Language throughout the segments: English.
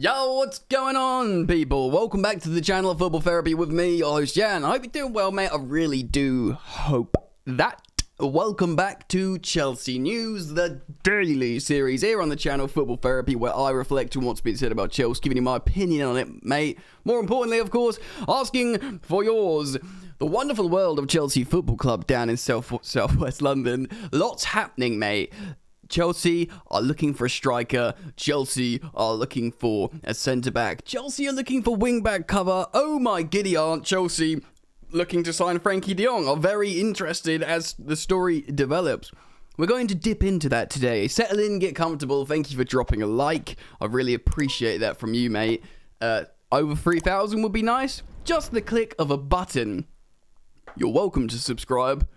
Yo, what's going on, people? Welcome back to the channel of Football Therapy with me, your host, Jan. I hope you're doing well, mate. I really do hope that. Welcome back to Chelsea News, the daily series here on the channel Football Therapy, where I reflect on what's been said about Chelsea, giving you my opinion on it, mate. More importantly, of course, asking for yours. The wonderful world of Chelsea Football Club down in southwest London. Lots happening, mate. Chelsea are looking for a striker. Chelsea are looking for a centre-back. Chelsea are looking for wing-back cover. Oh my giddy aunt, Chelsea looking to sign Frenkie De Jong are very interested as the story develops. We're going to dip into that today. Settle in, get comfortable. Thank you for dropping a like. I really appreciate that from you, mate. Over 3,000 would be nice. Just the click of a button. You're welcome to subscribe.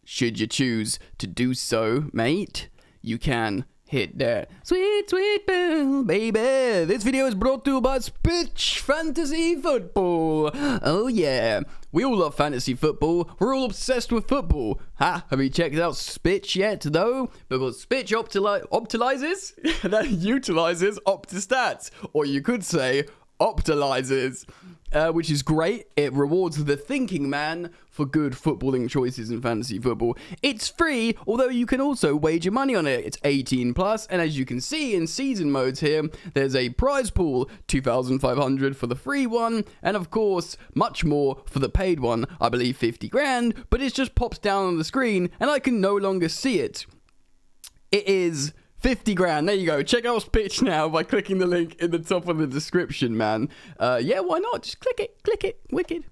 Should you choose to do so, mate, you can hit that sweet, sweet bell, baby. This video is brought to you by SPITCH Fantasy Football. Oh yeah, we all love fantasy football. We're all obsessed with football. Have you checked out SPITCH yet, though? Because SPITCH utilizes OptiStats, or you could say optimizes. Which is great. It rewards the thinking man for good footballing choices in fantasy football. It's free, although you can also wager money on it. It's 18 plus, and as you can see in season modes here, there's a prize pool, 2,500 for the free one, and of course, much more for the paid one. I believe 50 grand, but it just pops down on the screen, and I can no longer see it. It is 50 grand. There you go. Check out SPITCH now by clicking the link in the top of the description, man. Yeah, why not? Just click it. Wicked.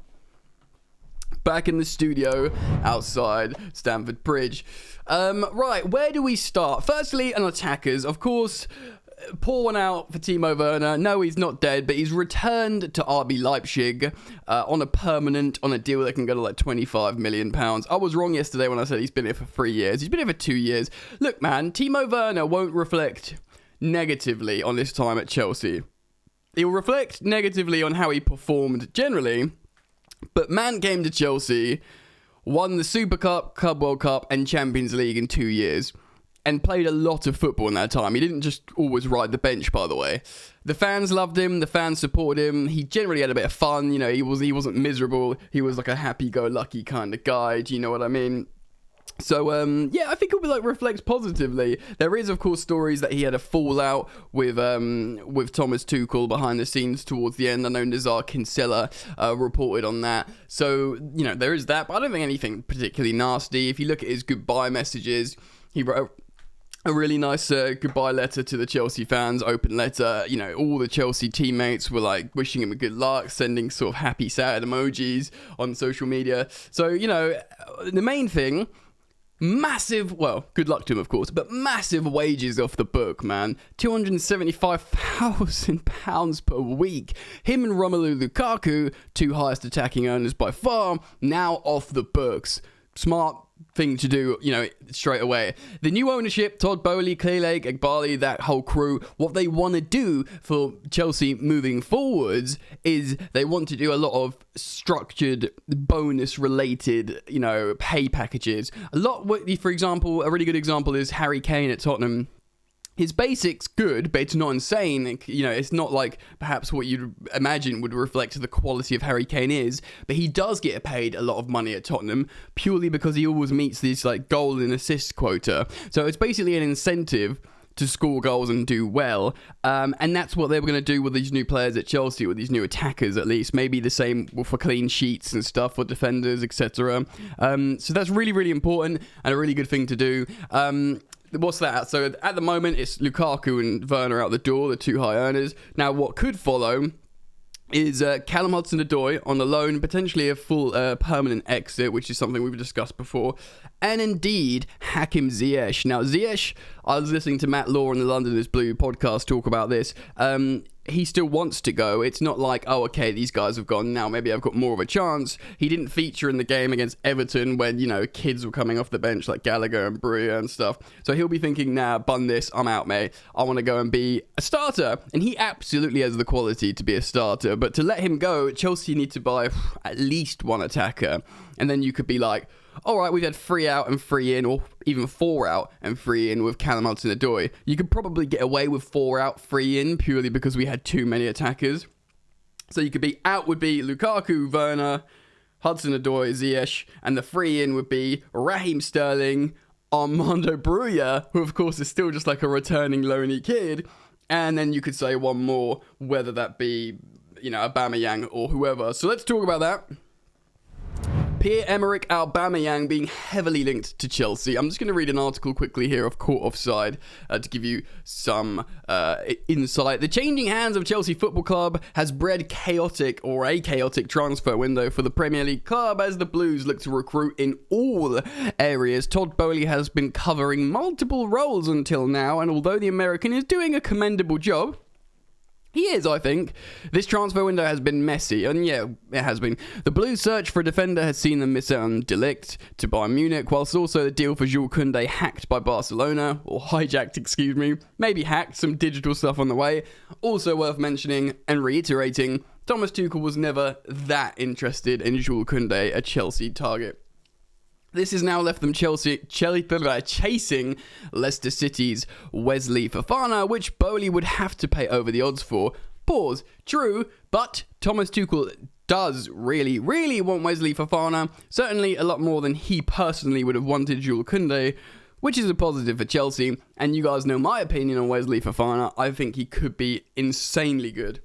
Back in the studio outside Stamford Bridge. Right, where do we start? Firstly, on attackers. Of course, pour one out for Timo Werner. No, he's not dead, but he's returned to RB Leipzig on a deal that can go to like £25 million. I was wrong yesterday when I said he's been here for 3 years. He's been here for 2 years. Look, man, Timo Werner won't reflect negatively on his time at Chelsea. He'll reflect negatively on how he performed generally, but man came to Chelsea, won the Super Cup, Carbao Cup, and Champions League in 2 years. And played a lot of football in that time. He didn't just always ride the bench, by the way. The fans loved him. The fans supported him. He generally had a bit of fun. You know, he wasn't miserable. He was like a happy-go-lucky kind of guy. Do you know what I mean? So, yeah, I think it will reflects positively. There is, of course, stories that he had a fallout with Thomas Tuchel behind the scenes towards the end. I know Nazar Kinsella reported on that. So, you know, there is that. But I don't think anything particularly nasty. If you look at his goodbye messages, he wrote a really nice goodbye letter to the Chelsea fans, open letter. You know, all the Chelsea teammates were like wishing him a good luck, sending sort of happy, sad emojis on social media. So, you know, the main thing, massive, well, good luck to him, of course, but massive wages off the book, man. £275,000 per week. Him and Romelu Lukaku, two highest attacking earners by far, now off the books. Smart thing to do, you know, straight away. The new ownership, Todd Boehly, Clearlake, Egbali, that whole crew, what they want to do for Chelsea moving forwards is they want to do a lot of structured bonus related, you know, pay packages. For example, a really good example is Harry Kane at Tottenham. His basic's good, but it's not insane. You know, it's not like perhaps what you'd imagine would reflect the quality of Harry Kane is. But he does get paid a lot of money at Tottenham purely because he always meets this like goal and assist quota. So it's basically an incentive to score goals and do well. And that's what they were going to do with these new players at Chelsea, with these new attackers at least. Maybe the same for clean sheets and stuff for defenders, etc. So that's really, really important and a really good thing to do. What's that? So at the moment, it's Lukaku and Werner out the door, the two high earners. Now, what could follow is Callum Hudson-Odoi on the loan, potentially a full permanent exit, which is something we've discussed before, and indeed Hakim Ziyech. Now, Ziyech, I was listening to Matt Law on the London is Blue podcast talk about this. He still wants to go. It's not like, oh, okay, these guys have gone now, maybe I've got more of a chance. He didn't feature in the game against Everton when, you know, kids were coming off the bench like Gallagher and Brewer and stuff. So he'll be thinking, nah, bun this, I'm out, mate. I want to go and be a starter. And he absolutely has the quality to be a starter. But to let him go, Chelsea need to buy at least one attacker. And then you could be like, all right, we've had 3 out and 3 in, or even 4 out and 3 in with Callum Hudson-Odoi. You could probably get away with 4 out, 3 in, purely because we had too many attackers. So you could be out would be Lukaku, Werner, Hudson-Odoi, Ziyech, and the 3 in would be Raheem Sterling, Armando Broja, who of course is still just like a returning lonely kid, and then you could say one more, whether that be, Aubameyang or whoever. So let's talk about that. Pierre-Emerick Aubameyang being heavily linked to Chelsea. I'm just going to read an article quickly here of Caught Offside to give you some insight. The changing hands of Chelsea Football Club has bred a chaotic transfer window for the Premier League club as the Blues look to recruit in all areas. Todd Boehly has been covering multiple roles until now, and although the American is doing a commendable job, he is, I think. This transfer window has been messy, and yeah, it has been. The Blues' search for a defender has seen them miss out on De Ligt to Bayern Munich, whilst also the deal for Jules Koundé hacked by Barcelona, or hijacked, excuse me, maybe hacked, some digital stuff on the way. Also worth mentioning and reiterating, Thomas Tuchel was never that interested in Jules Koundé, a Chelsea target. This has now left them chasing Leicester City's Wesley Fofana, which Boehly would have to pay over the odds for. Pause. True, but Thomas Tuchel does really, really want Wesley Fofana. Certainly a lot more than he personally would have wanted Jules Koundé, which is a positive for Chelsea. And you guys know my opinion on Wesley Fofana. I think he could be insanely good.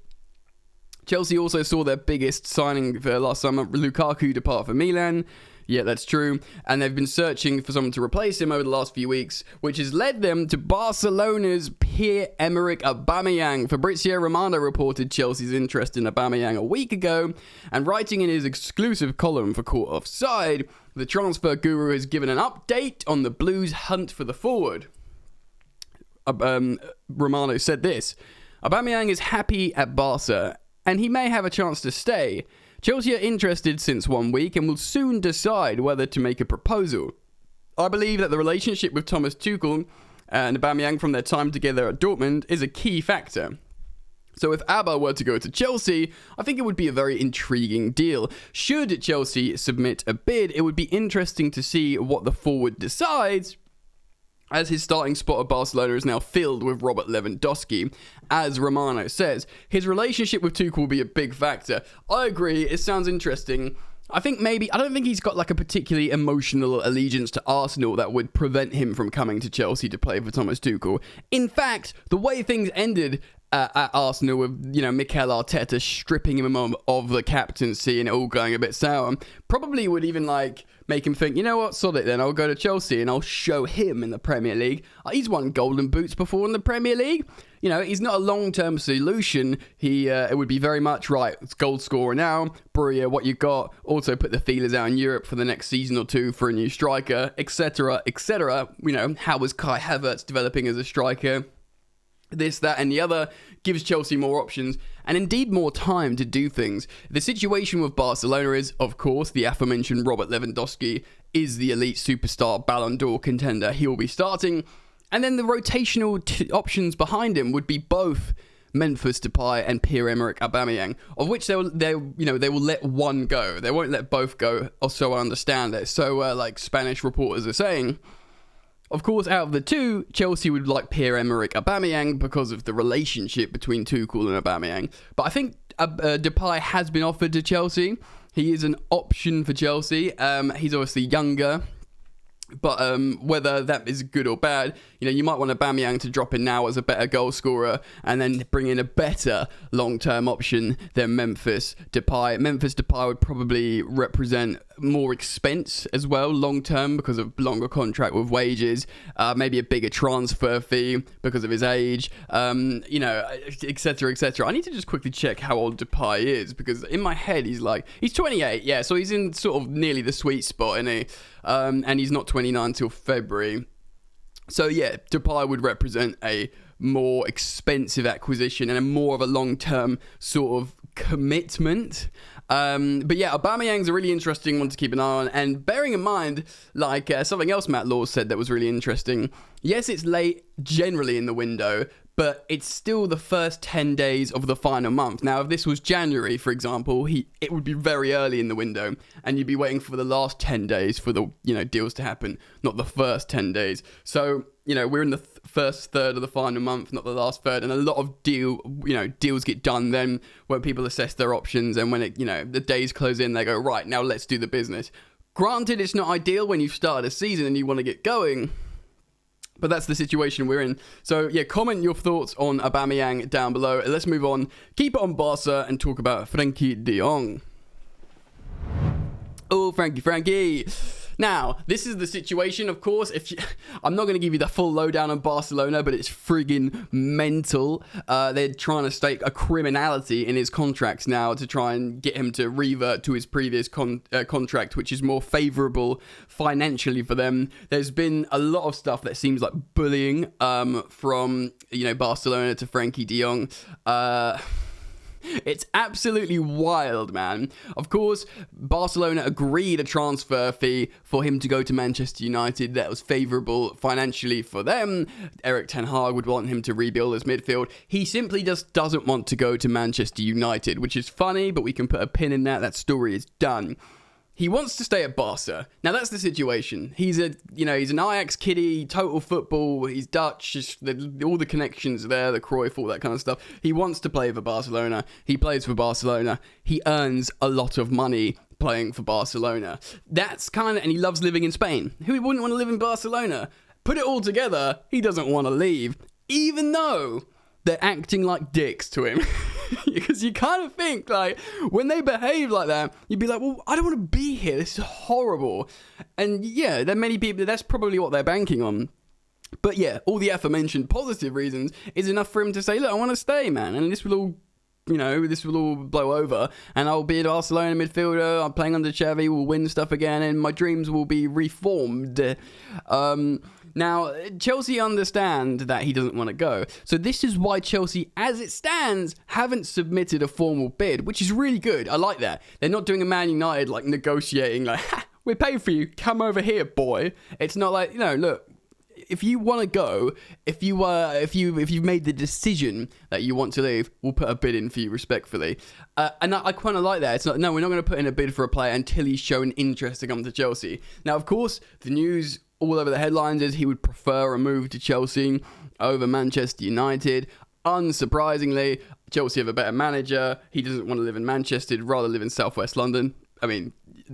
Chelsea also saw their biggest signing for last summer, Lukaku, depart for Milan. Yeah, that's true. And they've been searching for someone to replace him over the last few weeks, which has led them to Barcelona's Pierre-Emerick Aubameyang. Fabrizio Romano reported Chelsea's interest in Aubameyang a week ago, and writing in his exclusive column for Caught Offside, the transfer guru has given an update on the Blues' hunt for the forward. Romano said this: Aubameyang is happy at Barca, and he may have a chance to stay. Chelsea are interested since 1 week and will soon decide whether to make a proposal. I believe that the relationship with Thomas Tuchel and Aubameyang from their time together at Dortmund is a key factor. So if Abba were to go to Chelsea, I think it would be a very intriguing deal. Should Chelsea submit a bid, it would be interesting to see what the forward decides, as his starting spot at Barcelona is now filled with Robert Lewandowski. As Romano says, his relationship with Tuchel will be a big factor. I agree, it sounds interesting. I don't think he's got like a particularly emotional allegiance to Arsenal that would prevent him from coming to Chelsea to play for Thomas Tuchel. In fact, the way things ended at Arsenal with, Mikel Arteta stripping him of the captaincy and it all going a bit sour, probably would even make him think, you know what, sod it then, I'll go to Chelsea and I'll show him in the Premier League. He's won golden boots before in the Premier League. He's not a long-term solution. It would be very much, right, it's goal scorer now, Broja, what you got, also put the feelers out in Europe for the next season or two for a new striker, etc., etc. How was Kai Havertz developing as a striker? This, that, and the other gives Chelsea more options and indeed more time to do things. The situation with Barcelona is, of course, the aforementioned Robert Lewandowski is the elite superstar Ballon d'Or contender. He will be starting. And then the rotational options behind him would be both Memphis Depay and Pierre-Emerick Aubameyang, of which they will let one go. They won't let both go, or so I understand it. So, like Spanish reporters are saying. Of course, out of the two, Chelsea would like Pierre-Emerick Aubameyang because of the relationship between Tuchel and Aubameyang. But I think Depay has been offered to Chelsea. He is an option for Chelsea. He's obviously younger. But whether that is good or bad, you might want Aubameyang to drop in now as a better goal scorer and then bring in a better long-term option than Memphis Depay. Memphis Depay would probably represent more expense as well long-term because of longer contract with wages, maybe a bigger transfer fee because of his age, etc., etc. I need to just quickly check how old Depay is because in my head he's 28, yeah, so he's in sort of nearly the sweet spot, and he's not 29 till February. So yeah, Depay would represent a more expensive acquisition and a more of a long-term sort of commitment. But yeah, Aubameyang's a really interesting one to keep an eye on. And bearing in mind, something else Matt Laws said that was really interesting. Yes, it's late generally in the window, but it's still the first 10 days of the final month. Now, if this was January, for example, it would be very early in the window, and you'd be waiting for the last 10 days for the deals to happen, not the first 10 days. So, we're in the first third of the final month, not the last third, and a lot of deals get done then when people assess their options, and when the days close in, they go, right, now let's do the business. Granted, it's not ideal when you've started a season and you want to get going, but that's the situation we're in. So, yeah, comment your thoughts on Aubameyang down below. Let's move on. Keep it on Barca and talk about Frenkie De Jong. Oh, Frankie. Now, this is the situation, of course. I'm not going to give you the full lowdown on Barcelona, but it's friggin' mental. They're trying to stake a criminality in his contracts now to try and get him to revert to his previous contract, which is more favourable financially for them. There's been a lot of stuff that seems like bullying from Barcelona to Frenkie De Jong. It's absolutely wild, man. Of course, Barcelona agreed a transfer fee for him to go to Manchester United that was favourable financially for them. Erik ten Hag would want him to rebuild his midfield. He simply just doesn't want to go to Manchester United, which is funny, but we can put a pin in that. That story is done. He wants to stay at Barca. Now, that's the situation. He's an Ajax kiddie, total football. He's Dutch. All the connections are there, the Cruyff, all that kind of stuff. He wants to play for Barcelona. He plays for Barcelona. He earns a lot of money playing for Barcelona. And he loves living in Spain. Who wouldn't want to live in Barcelona? Put it all together, he doesn't want to leave, even though they're acting like dicks to him. Because you kind of think, like, when they behave like that, you'd be like, well, I don't want to be here. This is horrible. And yeah, there are many people, that's probably what they're banking on. But yeah, all the aforementioned positive reasons is enough for him to say, look, I want to stay, man. And this will all blow over, and I'll be a Barcelona midfielder. I'm playing under Xavi. We'll win stuff again, and my dreams will be reformed. Now, Chelsea understand that he doesn't want to go. So this is why Chelsea, as it stands, haven't submitted a formal bid, which is really good. I like that. They're not doing a Man United, like, negotiating, like, we're paying for you. Come over here, boy. It's not like, look, if you want to go, if you've made the decision that you want to leave, we'll put a bid in for you respectfully. And I kind of like that. It's not, no, we're not going to put in a bid for a player until he's shown interest to come to Chelsea. Now, of course, the news all over the headlines is he would prefer a move to Chelsea over Manchester United. Unsurprisingly, Chelsea have a better manager. He doesn't want to live in Manchester. He'd rather live in southwest London. I mean,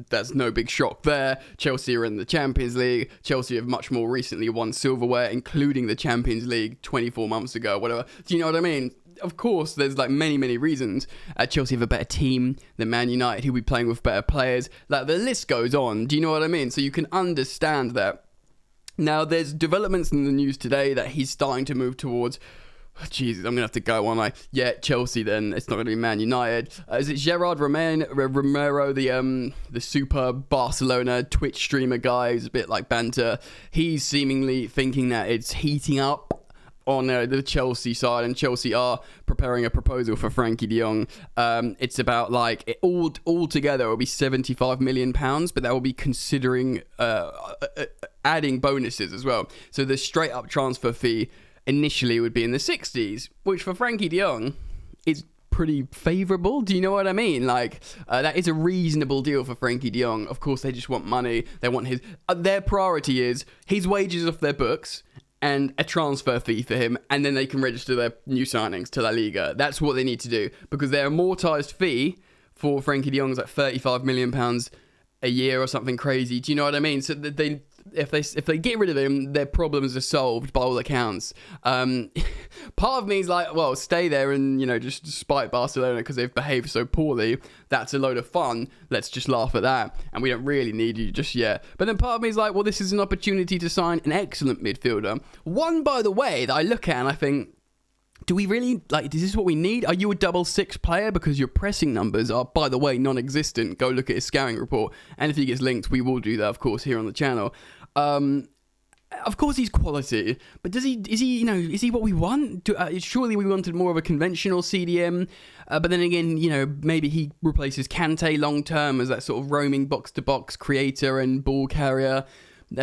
that's no big shock there. Chelsea are in the Champions League. Chelsea have much more recently won silverware, including the Champions League 24 months ago, whatever. Do you know what I mean? Of course, there's like many reasons. Chelsea have a better team than Man United, who'll be playing with better players. Like, the list goes on. Do you know what I mean? So you can understand that. Now, there's developments in the news today that he's starting to move towards. Jesus, I'm going to have to go on. Chelsea then. It's not going to be Man United. Is it Gerard Romero, the super Barcelona Twitch streamer guy who's a bit like banter? He's seemingly thinking that it's heating up on the Chelsea side, and Chelsea are preparing a proposal for Frenkie De Jong. It's about all together it will be £75 million, but that will be considering adding bonuses as well. So the straight up transfer fee initially would be in the 60s, which for Frenkie De Jong is pretty favourable. Do you know what I mean? That is a reasonable deal for Frenkie De Jong. Of course, they just want money. They want their priority is his wages off their books and a transfer fee for him, and then they can register their new signings to La Liga. That's what they need to do, because their amortised fee for Frenkie De Jong is like £35 million a year or something crazy. Do you know what I mean? So that if they get rid of him, their problems are solved by all accounts. Part of me is like, well, stay there and, just spite Barcelona because they've behaved so poorly. That's a load of fun. Let's just laugh at that. And we don't really need you just yet. But then part of me is like, well, this is an opportunity to sign an excellent midfielder. One, by the way, that I look at and I think, do we really, is this what we need? Are you a 6-6 player? Because your pressing numbers are, by the way, non-existent. Go look at his scouting report. And if he gets linked, we will do that, of course, here on the channel. Of course he's quality, but is he what we want? Surely we wanted more of a conventional CDM, but then again, maybe he replaces Kante long term as that sort of roaming box to box creator and ball carrier.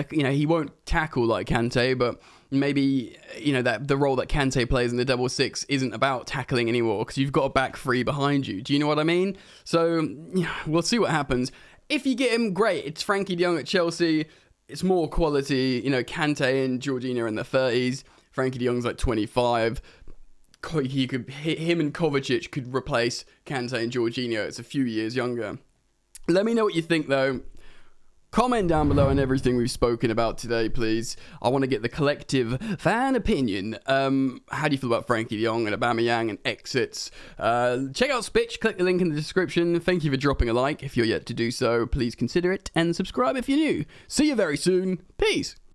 He won't tackle like Kante, but maybe, that the role that Kante plays in the double six isn't about tackling anymore because you've got a back three behind you. Do you know what I mean? So we'll see what happens. If you get him, great. It's Frenkie De Jong at Chelsea. It's more quality. Kante and Jorginho in their 30s. Frenkie De Jong's like 25. Him and Kovacic could replace Kante and Jorginho. It's a few years younger. Let me know what you think, though. Comment down below on everything we've spoken about today, please. I want to get the collective fan opinion. How do you feel about Frenkie De Jong and Aubameyang and exits? Check out SPITCH. Click the link in the description. Thank you for dropping a like. If you're yet to do so, please consider it. And subscribe if you're new. See you very soon. Peace.